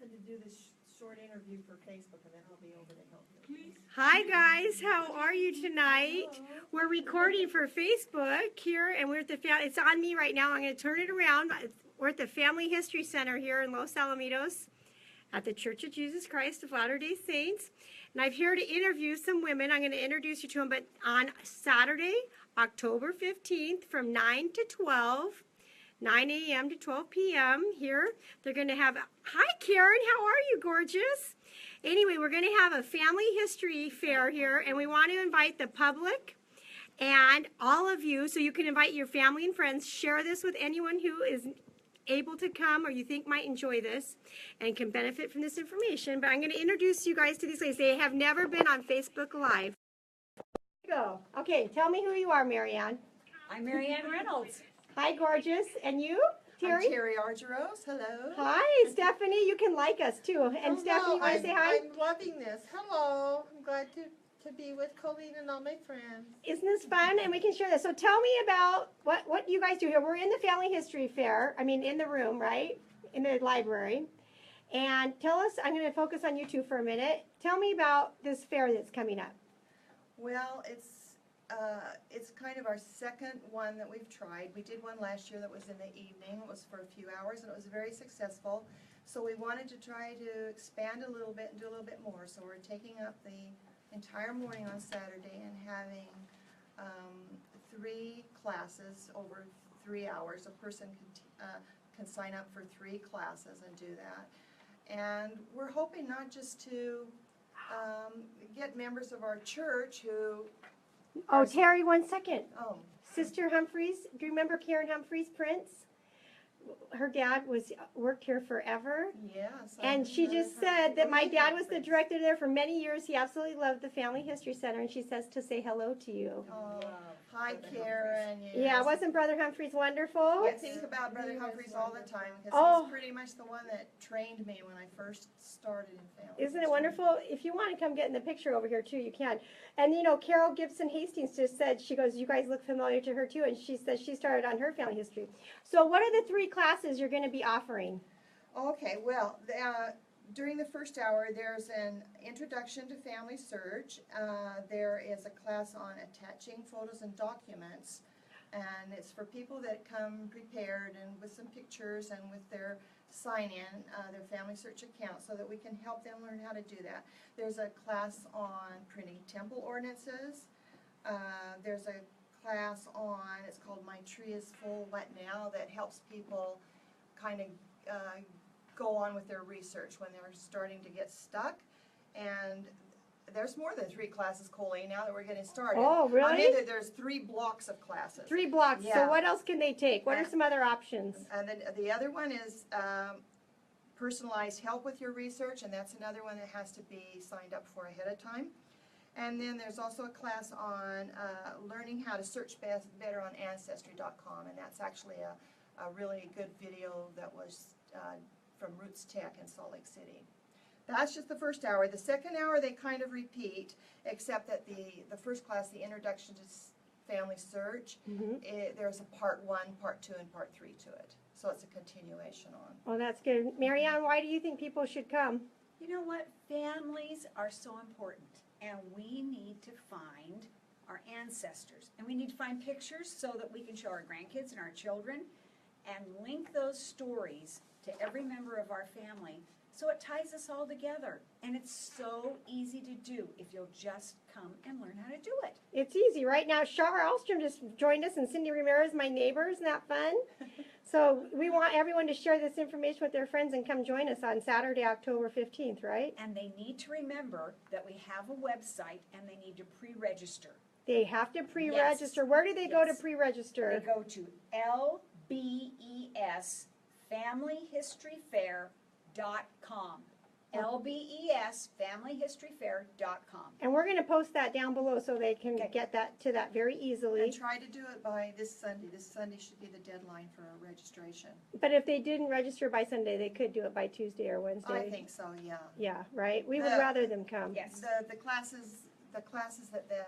Catherine to do this short interview for Facebook, and then I'll be over to help you. Please. Hi guys, how are you tonight? Hello. We're recording for Facebook here, and we're at the it's on me right now. I'm going to turn it around. We're at the Family History Center here in Los Alamitos at the Church of Jesus Christ of Latter-day Saints. And I'm here to interview some women. I'm going to introduce you to them, but on Saturday, October 15th from 9 to 12, 9 a.m. to 12 p.m. here. They're going to have, hi Karen, how are you, gorgeous? Anyway, we're going to have a family history fair here, and we want to invite the public and all of you, so you can invite your family and friends. Share this with anyone who is able to come or you think might enjoy this and can benefit from this information. But I'm going to introduce you guys to these ladies. They have never been on Facebook Live. Go. Okay, tell me who you are, Marianne. I'm Marianne Reynolds. Hi, gorgeous. And you, Terry? I'm Terry Argyros. Hello. Hi, Stephanie. You can like us too. And Hello. Stephanie, you want to say hi? I'm loving this. Hello. I'm glad to be with Colleen and all my friends. Isn't this fun? And we can share this. So tell me about what you guys do here. We're in the Family History Fair. I mean, in the room, right? In the library. And tell us, I'm going to focus on you two for a minute. Tell me about this fair that's coming up. Well, it's kind of our second one that we've tried. We did one last year that was in the evening. It was for a few hours, and it was very successful. So we wanted to try to expand a little bit and do a little bit more. So we're taking up the entire morning on Saturday and having 3 classes over 3 hours. A person can sign up for 3 classes and do that. And we're hoping not just to get members of our church who... Oh, Terry, 1 second. Oh. Sister Humphreys, do you remember Karen Humphreys, Prince? Her dad worked here forever. Yes. And she just said that my dad was the director there for many years. He absolutely loved the Family History Center, and she says to say hello to you. Oh, hi, Karen. Yes. Yeah, wasn't Brother Humphreys wonderful? I think about Brother Humphreys all the time because Oh. he's pretty much the one that trained me when I first started in family. Isn't it history. wonderful? If you want to come get in the picture over here too, you can. And you know, Carol Gibson Hastings just said, she goes, you guys look familiar to her too, and she says she started on her family history. So what are the 3 classes you're going to be offering? Okay, well, during the first hour, there's an introduction to family search. There is a class on attaching photos and documents, and it's for people that come prepared and with some pictures and with their sign-in, their family search account, so that we can help them learn how to do that. There's a class on printing temple ordinances. There's a class on, it's called My Tree is Full, What Now, that helps people kind of go on with their research when they're starting to get stuck. And there's more than 3 classes, Colleen, now that we're getting started. Oh, really? I mean, there's 3 blocks of classes. 3 blocks. Yeah. So what else can they take? What are some other options? And then the other one is personalized help with your research, and that's another one that has to be signed up for ahead of time. And then there's also a class on learning how to search better on Ancestry.com, and that's actually a really good video that was from Roots Tech in Salt Lake City. That's just the first hour. The second hour they kind of repeat, except that the first class, the Introduction to Family Search, there's a part 1, part 2, and part 3 to it. So it's a continuation on. Oh, that's good. Marianne, why do you think people should come? You know what? Families are so important, and we need to find our ancestors. And we need to find pictures so that we can show our grandkids and our children and link those stories to every member of our family, so it ties us all together. And it's so easy to do if you'll just come and learn how to do it. It's easy. Right now, Shara Alstrom just joined us, and Cindy Ramirez, my neighbor. Isn't that fun? So we want everyone to share this information with their friends and come join us on Saturday, October 15th, right? And they need to remember that we have a website and they need to pre-register. They have to pre-register. Yes. Where do they go to Yes. pre-register? They go to LBES FamilyHistoryFair.com. LBES FamilyHistoryFair.com. And we're going to post that down below so they can get that to that very easily. And try to do it by this Sunday. This Sunday should be the deadline for registration. But if they didn't register by Sunday, they could do it by Tuesday or Wednesday. I think so, yeah. Yeah, right? We would The- rather them come. Yes. The classes that the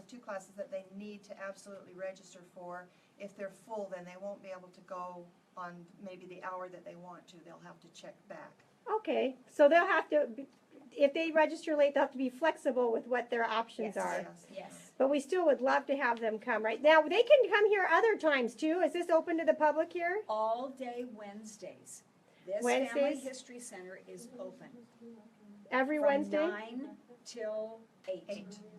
2 classes that they need to absolutely register for, if they're full, then they won't be able to go on maybe the hour that they want to. They'll have to check back. Okay, so they'll have to, if they register late, they'll have to be flexible with what their options Yes. are. Yes. Yes. But we still would love to have them come, right? Now, they can come here other times too. Is this open to the public here? All day Wednesdays. This Family Wednesdays? History Center is open. Every From Wednesday? 9 till 8.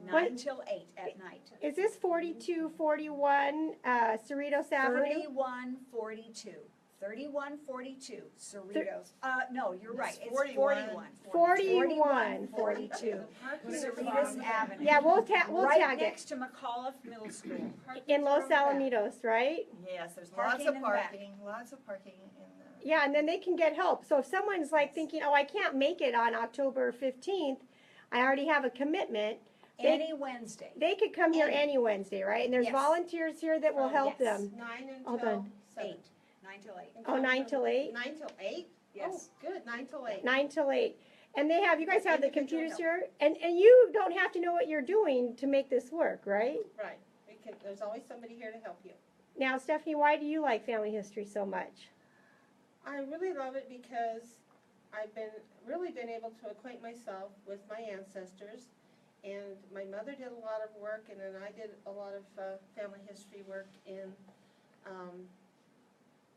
9 What? till 8 at night. Is this 4241 Cerritos Avenue? 3142. 3142 Cerritos. No, you're right. It's 41. 41. 42. Cerritos Avenue. Yeah, we'll Right tag it. next to McAuliffe Middle School. In Los Alamitos, right? Yes, there's Parking lots of in the back. parking in the. Yeah, and then they can get help. So if someone's like thinking, oh, I can't make it on October 15th, I already have a commitment, Any Wednesday. they could come here Any. any Wednesday, right? And there's Yes. volunteers here that will help Yes. them. 9 Hold until on. 7. 8. 9 till 8. Oh, 9 till 8? 9 till 8? Yes. Oh, good, 9 till 8. 9 till 8. And they have, you guys have the Individual computers help. here? And you don't have to know what you're doing to make this work, right? Right. There's always somebody here to help you. Now, Stephanie, why do you like family history so much? I really love it because I've really been able to acquaint myself with my ancestors, and my mother did a lot of work, and then I did a lot of family history work in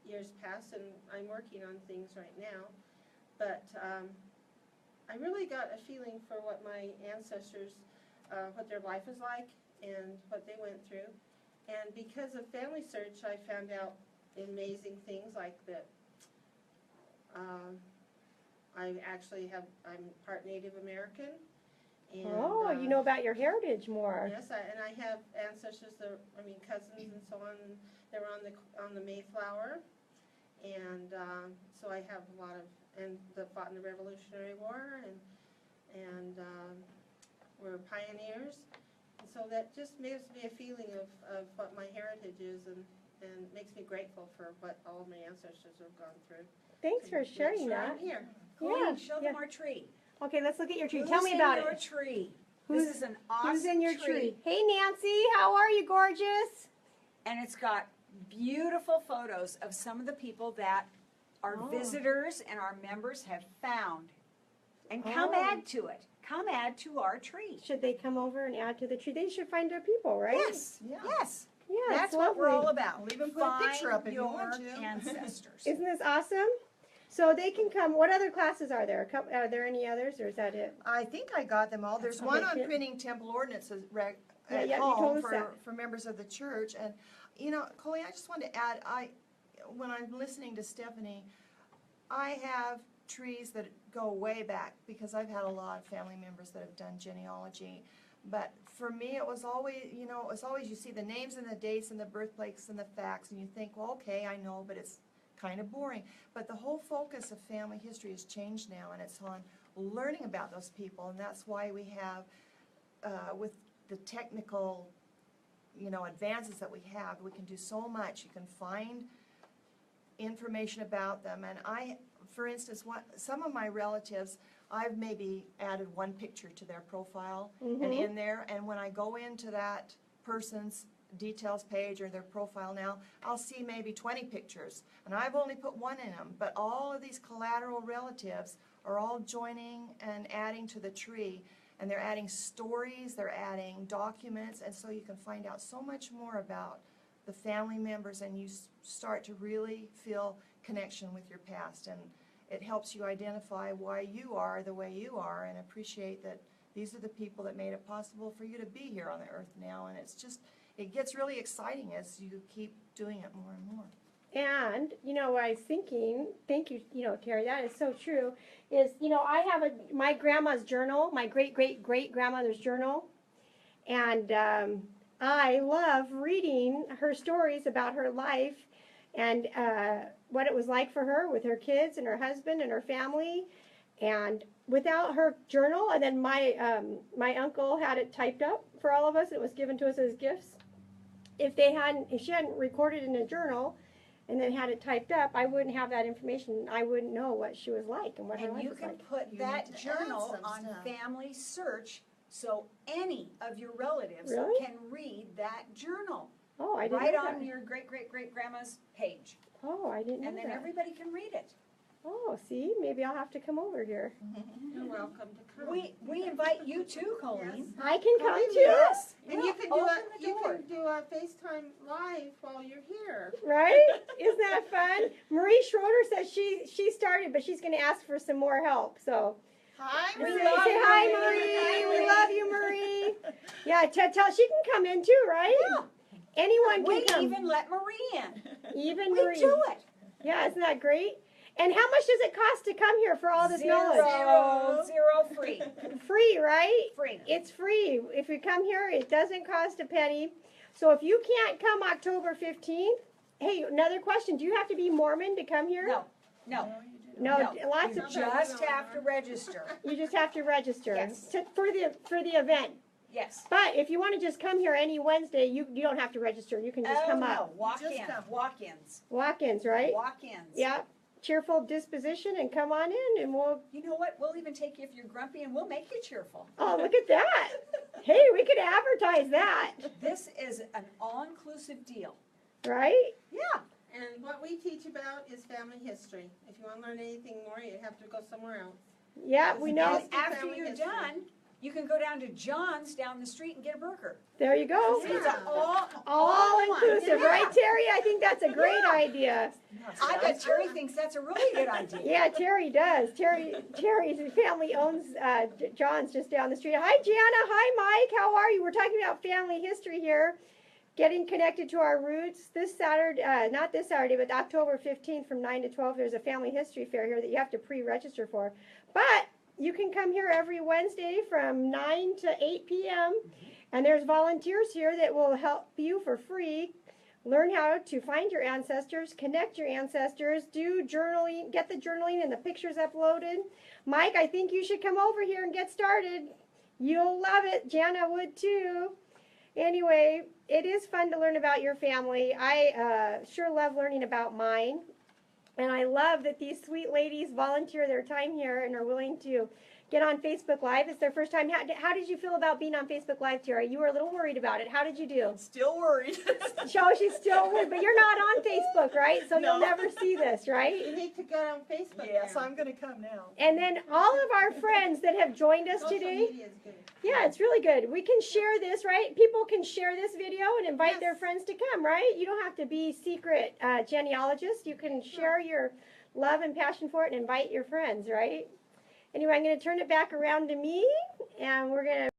years past, and I'm working on things right now. But I really got a feeling for what my ancestors, what their life was like, and what they went through. And because of Family Search, I found out amazing things like that. I'm part Native American. And, Oh, you know about your heritage more. Yes, and I have ancestors, cousins and so on. They were on the Mayflower, and so I have a lot of, and that fought in the Revolutionary War, and were pioneers. And so that just gives me a feeling of what my heritage is, and makes me grateful for what all of my ancestors have gone through. Thanks for Make sharing sure I'm that. here. Colleen, show them our tree. Okay, let's look at your tree. Who's Tell me about in your it. tree? Who's- This is an awesome Who's in your tree? Hey, Nancy, how are you, gorgeous? And it's got beautiful photos of some of the people that our Oh. visitors and our members have found. And come Oh. add to it. Come add to our tree. Should they come over and add to the tree? They should find their people, right? Yes, Yeah. yes. Yeah, That's it's what we're lovely. all about. We'll even put a picture up if you want Find to. your ancestors. Isn't this awesome? So they can come. What other classes are there? Are there any others, or is that it? I think I got them all. There's Okay, one on good. printing temple ordinances Yeah, at yeah, you told home us that. for members of the church. And, Colleen, I just want to add, when I'm listening to Stephanie, I have trees that go way back because I've had a lot of family members that have done genealogy. But for me, it was always, you see the names and the dates and the birthplace and the facts, and you think, well, okay, I know, but it's kind of boring. But the whole focus of family history has changed now, and it's on learning about those people, and that's why we have, with the technical, advances that we have, we can do so much. You can find information about them, and for instance, some of my relatives, I've maybe added one picture to their profile and in there, and when I go into that person's details page or their profile now, I'll see maybe 20 pictures, and I've only put one in them, but all of these collateral relatives are all joining and adding to the tree, and they're adding stories, they're adding documents, and so you can find out so much more about the family members, and you start to really feel connection with your past, and it helps you identify why you are the way you are and appreciate that these are the people that made it possible for you to be here on the earth now, and it gets really exciting as you keep doing it more and more. And, what I was thinking, thank you, Terry, that is so true, is, I have my grandma's journal, my great-great-great-grandmother's journal, and I love reading her stories about her life and what it was like for her with her kids and her husband and her family. And without her journal, and then my uncle had it typed up for all of us. It was given to us as gifts. If she hadn't recorded in a journal and then had it typed up, I wouldn't have that information. I wouldn't know what she was like and what her And life you was can like. put You that need to add journal some on stuff. Family Search, so any of your relatives Really? can read that journal. Oh, I didn't Right know on that. your great-great-great-grandma's page. Oh, I didn't know And then that. everybody can read it. Oh, see, maybe I'll have to come over here. You're welcome to come. We invite you too, Colleen. I can come Colleen, too, Yes. And yeah, you can open the you door. can do a FaceTime live while you're here. right? Isn't that fun? Marie Schroeder says she started, but she's going to ask for some more help. So Hi, say, Marie. say hi, Hi, Marie. We love you, Marie. Yeah, tell she can come in too, right? Yeah. Anyone We can come. even let Marie in. Even We Marie. do it. Yeah, isn't that great? And how much does it cost to come here for all this knowledge? Zero free. Free, right? Free. It's free. If you come here, it doesn't cost a penny. So if you can't come October 15th, hey, another question. Do you have to be Mormon to come here? No, no. No, No. lots You of just have to register. you just have to register Yes. for the event. Yes. But if you want to just come here any Wednesday, you don't have to register. You can just come up. Walk Just in. come. Walk-ins. Walk-ins, right? Walk-ins. Yeah. Cheerful disposition and come on in and we'll You know what? We'll even take you if you're grumpy and we'll make you cheerful. oh, look at that. Hey, we could advertise that, This is an all-inclusive deal. right? Yeah. And what we teach about is family history. If you want to learn anything more, you have to go somewhere else. Yeah, we know. And after family you're history. done, you can go down to John's down the street and get a burger. There you go. It's Yeah. All inclusive, Yeah. right, Terry? I think that's a great idea. I bet Terry thinks that's a really good idea. Yeah, Terry does. Terry's family owns John's just down the street. Hi, Jana. Hi, Mike. How are you? We're talking about family history here, getting connected to our roots. This Saturday, not this Saturday, but October 15th from 9 to 12, there's a family history fair here that you have to pre-register for. But you can come here every Wednesday from 9 to 8 p.m. And there's volunteers here that will help you for free. Learn how to find your ancestors, connect your ancestors, do journaling, get the journaling and the pictures uploaded. Mike, I think you should come over here and get started. You'll love it. Jana would too. Anyway, it is fun to learn about your family. I sure love learning about mine. And I love that these sweet ladies volunteer their time here and are willing to get on Facebook Live. It's their first time. How did you feel about being on Facebook Live, Terry? You were a little worried about it. How did you do? Still worried. Show she's still worried, but you're not on Facebook, right? So No. you'll never see this, right? You need to get on Facebook Yes, now. I'm gonna come now. And then all of our friends that have joined us Social today, media is good. yeah, it's really good. We can share this, right? People can share this video and invite Yes. their friends to come, right? You don't have to be secret genealogists. You can share your love and passion for it and invite your friends, right? Anyway, I'm going to turn it back around to me, and we're going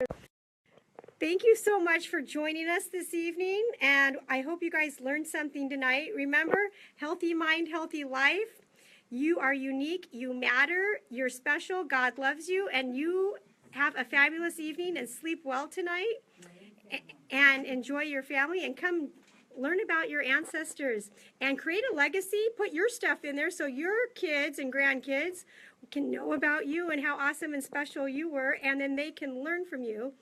to... Thank you so much for joining us this evening, and I hope you guys learned something tonight. Remember, healthy mind, healthy life. You are unique, you matter, you're special, God loves you, and you have a fabulous evening and sleep well tonight, and enjoy your family, and come learn about your ancestors and create a legacy. Put your stuff in there so your kids and grandkids can know about you and how awesome and special you were, and then they can learn from you.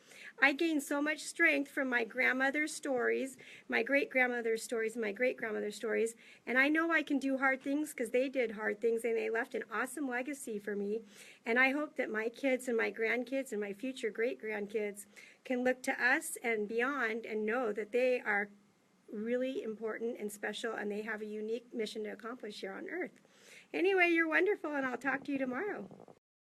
I gained so much strength from my grandmother's stories, my great-grandmother's stories, and my great-grandmother's stories, and I know I can do hard things because they did hard things, and they left an awesome legacy for me. And I hope that my kids and my grandkids and my future great-grandkids can look to us and beyond and know that they are really important and special, and they have a unique mission to accomplish here on earth. Anyway, you're wonderful, and I'll talk to you tomorrow.